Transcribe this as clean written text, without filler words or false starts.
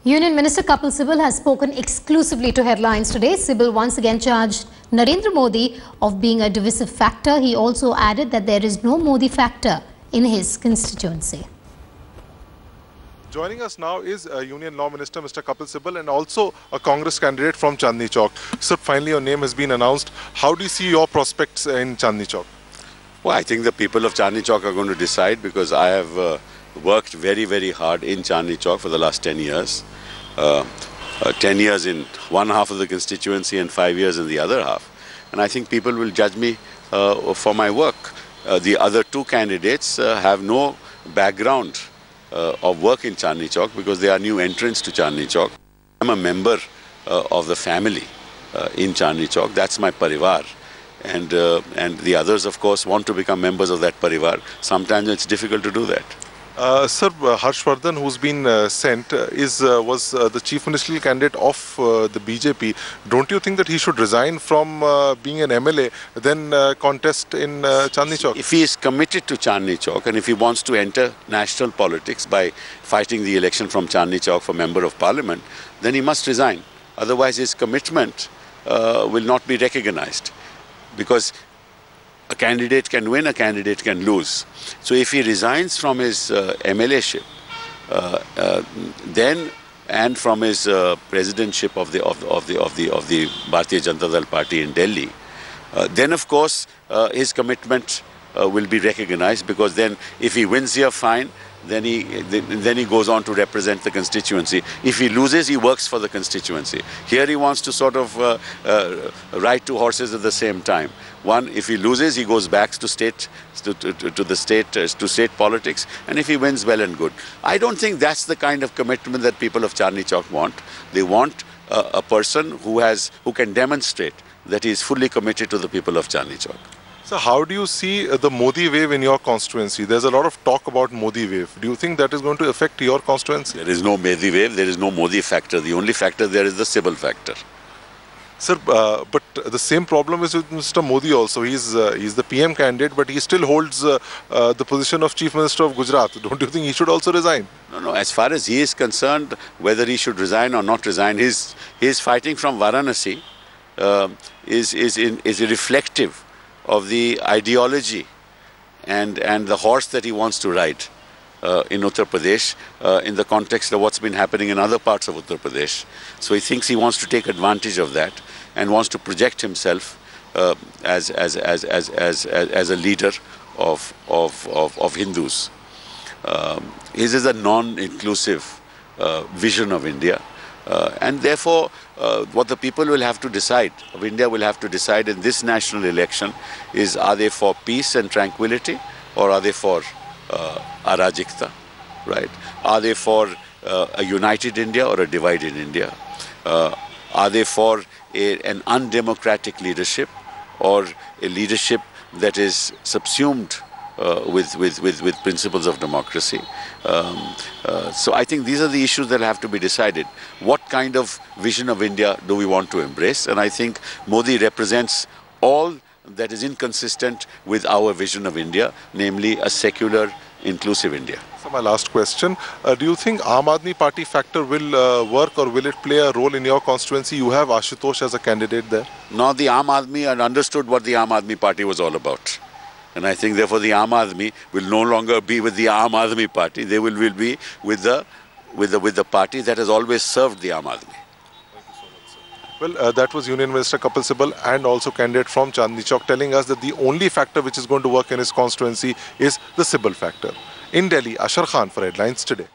Union Minister Kapil Sibal has spoken exclusively to Headlines today. Sibal once again charged Narendra Modi of being a divisive factor. He also added that there is no Modi factor in his constituency. Joining us now is Union Law Minister Mr. Kapil Sibal and also a Congress candidate from Chandni Chowk. Sir, finally your name has been announced. How do you see your prospects in Chandni Chowk? Well, I think the people of Chandni Chowk are going to decide, because I have worked very, very hard in Chandni Chowk for the last 10 years. 10 years in one half of the constituency and 5 years in the other half. And I think people will judge me for my work. The other two candidates have no background of work in Chandni Chowk, because they are new entrants to Chandni Chowk. I'm a member of the family in Chandni Chowk. That's my parivar. And the others, of course, want to become members of that parivar. Sometimes it's difficult to do that. Sir, Harsh Vardhan, who's been sent, was the chief ministerial candidate of the BJP. Don't you think that he should resign from being an MLA, then contest in Chandni Chowk? If he is committed to Chandni Chowk, and if he wants to enter national politics by fighting the election from Chandni Chowk for Member of Parliament, then he must resign. Otherwise, his commitment will not be recognized. Because a candidate can win, a candidate can lose. So if he resigns from his MLA-ship, then and from his presidentship of the Bharatiya Janata Dal party in Delhi, then of course his commitment will be recognized, because then if he wins here, fine. Then he goes on to represent the constituency. If he loses, he works for the constituency. Here he wants to sort of ride two horses at the same time. One, if he loses, he goes back to state politics, and if he wins, well and good. I don't think that's the kind of commitment that people of Chandni Chowk want. They want a person who can demonstrate that he is fully committed to the people of Chandni Chowk. So how do you see the Modi wave in your constituency? There's a lot of talk about Modi wave. Do you think that is going to affect your constituency? There is no Modi wave, there is no Modi factor. The only factor there is the Sibal factor. Sir, but the same problem is with Mr. Modi also. He's the PM candidate, but he still holds the position of Chief Minister of Gujarat. Don't you think he should also resign? No. As far as he is concerned, whether he should resign or not resign, his fighting from Varanasi is reflective of the ideology and the horse that he wants to ride in Uttar Pradesh in the context of what's been happening in other parts of Uttar Pradesh. So he thinks he wants to take advantage of that and wants to project himself as a leader of Hindus. His is a non-inclusive vision of India. And therefore, what the people will have to decide, of India will have to decide in this national election is, are they for peace and tranquility, or are they for arajikta, right? Are they for a united India or a divided India? Are they for an undemocratic leadership, or a leadership that is subsumed with principles of democracy? So I think these are the issues that have to be decided. What kind of vision of India do we want to embrace? And I think Modi represents all that is inconsistent with our vision of India, namely a secular, inclusive India. So my last question, do you think Aam Aadmi Party factor will work, or will it play a role in your constituency? You have Ashutosh as a candidate there. Now the Aam Aadmi had understood what the Aam Aadmi Party was all about. And I think therefore the Aam Aadmi will no longer be with the Aam Aadmi Party. They will be with the party that has always served the Aam Aadmi. Thank you so much, sir. Well, that was Union Minister Kapil Sibal, and also candidate from Chandni Chowk, telling us that the only factor which is going to work in his constituency is the Sibal factor. In Delhi, Ashar Khan for Headlines Today.